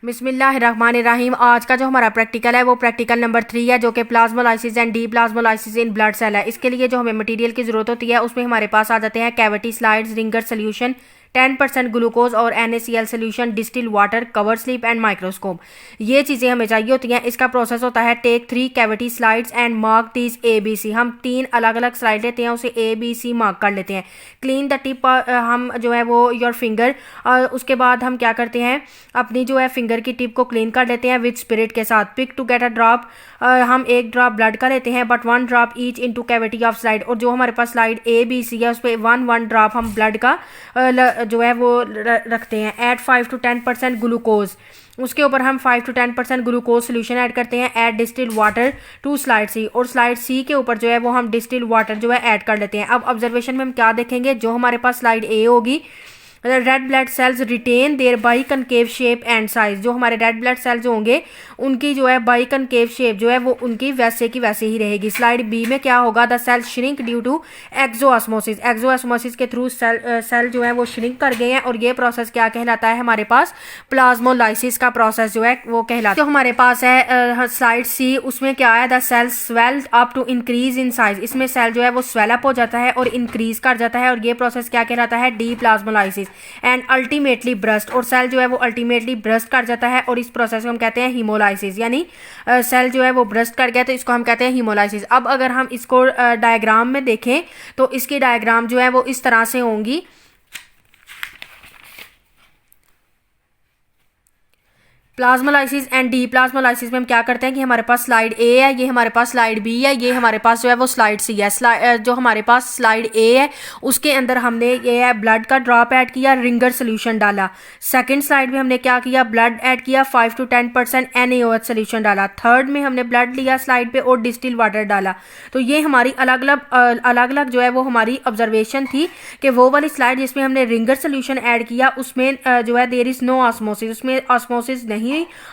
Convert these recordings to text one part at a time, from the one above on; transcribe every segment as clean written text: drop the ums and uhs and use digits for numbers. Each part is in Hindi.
बिस्मिल्लाहिर्रहमानिर्रहीम। आज का जो हमारा प्रैक्टिकल है वो प्रैक्टिकल नंबर 3 है, जो कि plasmolysis and deplasmolysis in blood cell है। इसके लिए जो हमें मटेरियल की ज़रूरत होती है उसमें हमारे पास आ जाते हैं cavity slides, Ringer solution, 10% glucose और NaCl solution, distil water, cover slip and microscope. ये चीज़ें हमें चाहिए होती हैं। इसका प्रोसेस होता है take 3 cavity slides and mark these ABC। हम 3 अलग अलग स्लाइड लेते हैं, उसे ABC मार्क कर लेते हैं। क्लीन द टिप, हम जो है वो योर फिंगर, उसके बाद हम क्या करते हैं, अपनी जो है फिंगर की टिप को क्लीन कर लेते हैं विद स्पिरिट के साथ। Pick to get a drop, हम एक ड्रॉप ब्लड का लेते हैं, but 1 drop each into cavity of slide. और जो हमारे पास स्लाइड ABC है उस पर 1 ड्रॉप हम ब्लड का जो है वो रखते हैं। ऐड 5 to 10% ग्लूकोज, उसके ऊपर हम 5 to 10% ग्लूकोज सोल्यूशन ऐड करते हैं। Add distil water to slide C, और स्लाइड C के ऊपर जो है वो हम डिस्टिल वाटर जो है ऐड कर लेते हैं। अब ऑब्जर्वेशन में हम क्या देखेंगे, जो हमारे पास स्लाइड A होगी, red blood cells retain their biconcave shape and size. जो हमारे रेड ब्लड सेल्स होंगे उनकी जो है बाई कनकेव शेप जो है वो उनकी वैसे की वैसे ही रहेगी। स्लाइड B में क्या होगा, the cell shrink due to exosmosis. Exosmosis के थ्रू सेल जो है वो श्रिंक कर गए हैं, और ये प्रोसेस क्या कहलाता है, हमारे पास प्लाज्मोलाइसिस का प्रोसेस जो है वो कहलाता है। जो हमारे पास है स्लाइड C, उसमें क्या है, the cell swelled up to increase in size. इसमें सेल जो है वो स्वेलअप हो जाता है और इंक्रीज कर जाता है, और ये प्रोसेस क्या कहलाता है, D plasmolysis. And ultimately burst, और सेल जो है वो अल्टीमेटली ब्रस्ट कर जाता है, और इस प्रोसेस को हम कहते हैं हीमोलाइसिस। यानी सेल जो है वो ब्रस्ट कर गया तो इसको हम कहते हैं हीमोलाइसिस। अब अगर हम इसको डायग्राम में देखें तो इसकी डायग्राम जो है वो इस तरह से होंगी। प्लाज्मोलाइसिस एंड डी प्लाज्मोलाइसिस में हम क्या करते हैं कि हमारे पास स्लाइड A है, ये हमारे पास स्लाइड B है, ये हमारे पास जो है वो स्लाइड C है। जो हमारे पास स्लाइड A है उसके अंदर हमने ये है ब्लड का ड्रॉप ऐड किया, रिंगर सोल्यूशन डाला। सेकंड स्लाइड में हमने क्या किया, ब्लड ऐड किया, 5 to 10% NaOH सोल्यूशन डाला। थर्ड में हमने ब्लड लिया स्लाइड पे और डिस्टिल वाटर डाला। तो ये हमारी अलग अलग जो है वो हमारी ऑब्जर्वेशन थी कि वो वाली स्लाइड जिसमें हमने रिंगर सोल्यूशन ऐड किया उसमें जो है देयर इज नो ऑस्मोसिस, उसमें ऑस्मोसिस नहीं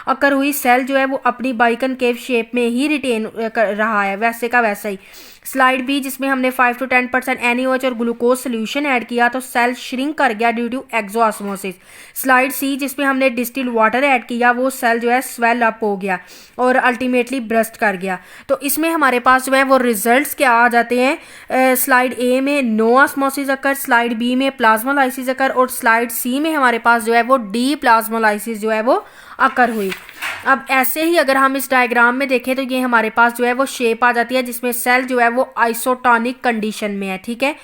अकर हुई। सेल जो है वो अपनी बाइकनकेव शेप में ही रिटेन कर रहा है, वैसे का वैसा ही। स्लाइड B जिसमें हमने 5 to 10% NaOH और ग्लूकोज सोल्यूशन ऐड किया तो सेल श्रिंक कर गया ड्यू टू एक्सोऑस्मोसिस। स्लाइड C जिसमें हमने डिस्टिल वाटर ऐड किया वो सेल जो है स्वेल अप हो गया और अल्टीमेटली ब्रस्ट कर गया। तो इसमें हमारे पास जो है वो रिजल्ट्स क्या आ जाते हैं, स्लाइड A में नो ऑस्मोसिस अकर, स्लाइड B में प्लाज्मोलाइसिस अकर, और स्लाइड C में हमारे पास जो है वो डी प्लाज्मोलाइसिस जो है वो अकर हुई। अब ऐसे ही अगर हम इस डायग्राम में देखें तो ये हमारे पास जो है वो शेप आ जाती है जिसमें सेल जो है वो आइसोटोनिक कंडीशन में है, ठीक है।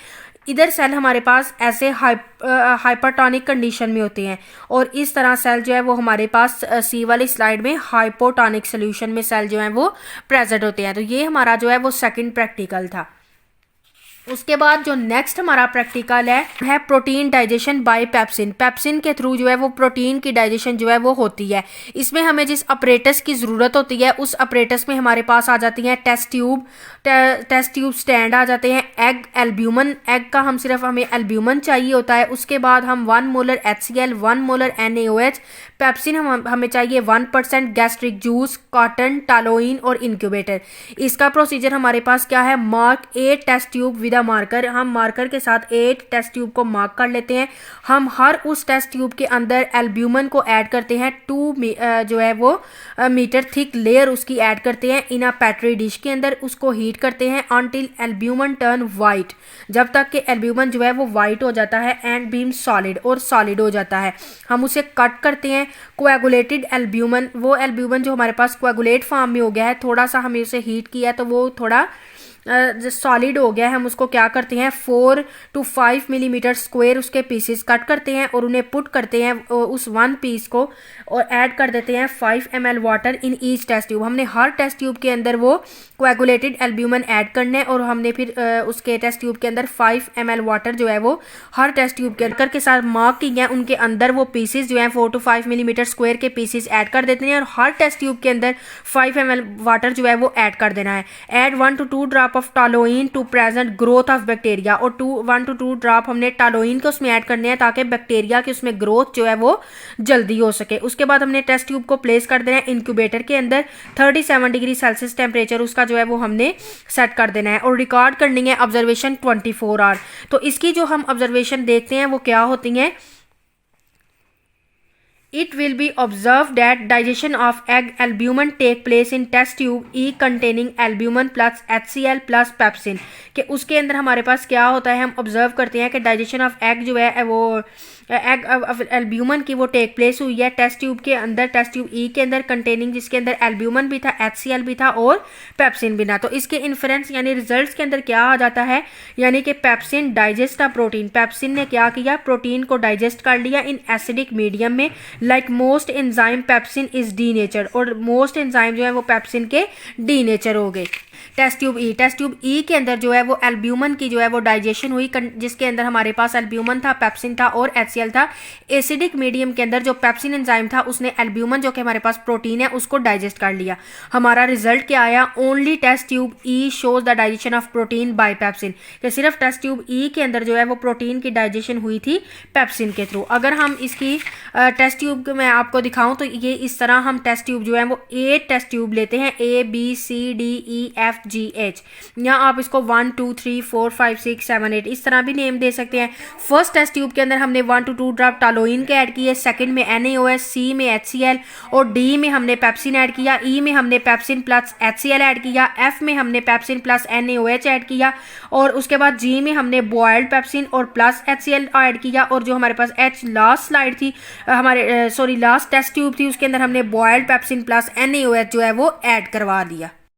इधर सेल हमारे पास ऐसे हाइपरटोनिक कंडीशन में होते हैं, और इस तरह सेल जो है वो हमारे पास C वाली स्लाइड में हाइपोटोनिक सोल्यूशन में सेल जो है वो प्रेजेंट होते हैं। तो ये हमारा जो है वो सेकंड प्रैक्टिकल था। उसके बाद जो नेक्स्ट हमारा प्रैक्टिकल है protein digestion bye pepsin. Pepsin के थ्रू जो है वो प्रोटीन की डाइजेशन जो है वो होती है। इसमें हमें जिस अपरेटस की ज़रूरत होती है उस अपरेटस में हमारे पास आ जाती हैं टेस्ट ट्यूब स्टैंड आ जाते हैं, एग एल्ब्यूमन, एग का हमें एल्ब्यूमन चाहिए होता है। उसके बाद हम 1 molar HCl, 1 molar NaOH, pepsin हमें चाहिए 1% गैस्ट्रिक जूस, कॉटन, टालोइन और इंक्यूबेटर। इसका प्रोसीजर हमारे पास क्या है, mark 8 test tube with a marker. हम मार्कर के साथ 8 टेस्ट ट्यूब को मार्क कर लेते हैं। हम हर उस टेस्ट ट्यूब के अंदर एल्ब्यूमन को ऐड करते हैं, 2 जो है वो मीटर थिक लेयर उसकी ऐड करते हैं इन अ पेट्री डिश के अंदर। उसको हीट करते हैं अनटिल एल्ब्यूमन टर्न वाइट, जब तक कि एल्ब्यूमन जो है वो वाइट हो जाता है एंड बीम सॉलिड, और सॉलिड हो जाता है। हम उसे कट करते हैं। कोएगुलेटेड एल्ब्यूमन, वो एल्ब्यूमन जो हमारे पास कोएगुलेट फॉर्म में हो गया है, थोड़ा सा हमें उसे हीट किया तो वो थोड़ा सॉलिड हो गया है, हम उसको क्या करते हैं 4 to 5 मिलीमीटर स्क्वायर उसके पीसेस कट करते हैं और उन्हें पुट करते हैं उस 1 पीस को, और ऐड कर देते हैं 5 ml water in each test tube. हमने हर टेस्ट ट्यूब के अंदर वो कोएगुलेटेड एल्ब्यूमन ऐड करना है, और हमने फिर उसके टेस्ट ट्यूब के अंदर 5 ml वाटर जो है वो हर टेस्ट ट्यूब के अंदर के साथ मार्क की गया उनके अंदर वो पीसेस जो हैं 4 to 5 मिलीमीटर स्क्वायर के पीसेस ऐड कर देते हैं, और हर टेस्ट ट्यूब के अंदर 5 ml वाटर जो है वो ऐड कर देना है। Add 1 to 2 drop of toluene to present growth of bacteria, और 1 to 2 ड्रॉप हमने टालोइन को उसमें ऐड करने हैं ताकि बैक्टीरिया की उसमें ग्रोथ जो है वो जल्दी हो सके। उसके बाद हमने टेस्ट ट्यूब को प्लेस कर देना है इंक्यूबेटर के अंदर, 37 डिग्री सेल्सियस टेम्परेचर उसका जो है वो हमने सेट कर देना है, और रिकॉर्ड करनी है ऑब्जर्वेशन 24 आवर। तो इसकी जो हम ऑब्जर्वेशन देखते हैं वो क्या होती हैं, It will be observed that digestion of egg albumin take place in test tube E containing albumin plus HCl plus pepsin। कि उसके अंदर हमारे पास क्या होता है, हम ऑब्जर्व करते हैं कि डाइजेशन ऑफ एग जो है वो एग एल्ब्यूमन की वो टेक प्लेस हुई है टेस्ट ट्यूब के अंदर, टेस्ट ट्यूब ई के अंदर कंटेनिंग, जिसके अंदर एल्ब्यूमन भी था, HCl भी था और पेप्सिन भी था। तो इसके इन्फ्रेंस यानी रिजल्ट्स के अंदर क्या आ जाता है, यानी कि pepsin digest a protein, pepsin ने क्या किया, प्रोटीन को डाइजेस्ट कर लिया इन एसिडिक मीडियम में। Like most enzyme pepsin is D nature, और मोस्ट एंजाइम जो है वो पेप्सिन के डी नेचर हो गए। टेस्ट ट्यूब ई, टेस्ट ट्यूब ई के अंदर जो है वो एल्ब्यूमन की जो है वो डाइजेशन हुई, जिसके अंदर हमारे पास एल्ब्यूमन था, पेप्सिन था और HCl था। एसिडिक मीडियम के अंदर जो पेप्सिन एंजाइम था उसने एल्ब्यूमन जो कि हमारे पास प्रोटीन है उसको डाइजेस्ट कर लिया। हमारा रिजल्ट क्या आया, only test tube E shows the digestion of protein by pepsin, कि सिर्फ टेस्ट ट्यूब ई के अंदर जो है वो प्रोटीन की डाइजेशन हुई थी पेप्सिन के थ्रू। अगर हम इसकी टेस्ट ट्यूब मैं आपको दिखाऊं तो ये इस तरह हम टेस्ट ट्यूब जो है वो 8 टेस्ट ट्यूब लेते हैं, ABCDEFGH। यहाँ आप इसको 1 2 3 4 5 6 7 8 इस तरह भी नेम दे सकते हैं। फर्स्ट टेस्ट ट्यूब के अंदर हमने 1 to 2 ड्रॉप टालोइन के ऐड किए, सेकंड में NaOH, सी में HCl और डी में हमने पेप्सिन ऐड किया, ई में हमने पेप्सिन प्लस HCl ऐड किया, एफ में हमने पेप्सिन प्लस NaOH ऐड किया और उसके बाद जी में हमने बॉयल्ड पेप्सिन और प्लस HCl ऐड किया। और जो हमारे पास लास्ट स्लाइड थी लास्ट टेस्ट ट्यूब थी उसके अंदर हमने बॉयल्ड पेप्सिन प्लस NaOH जो है वो ऐड करवा दिया।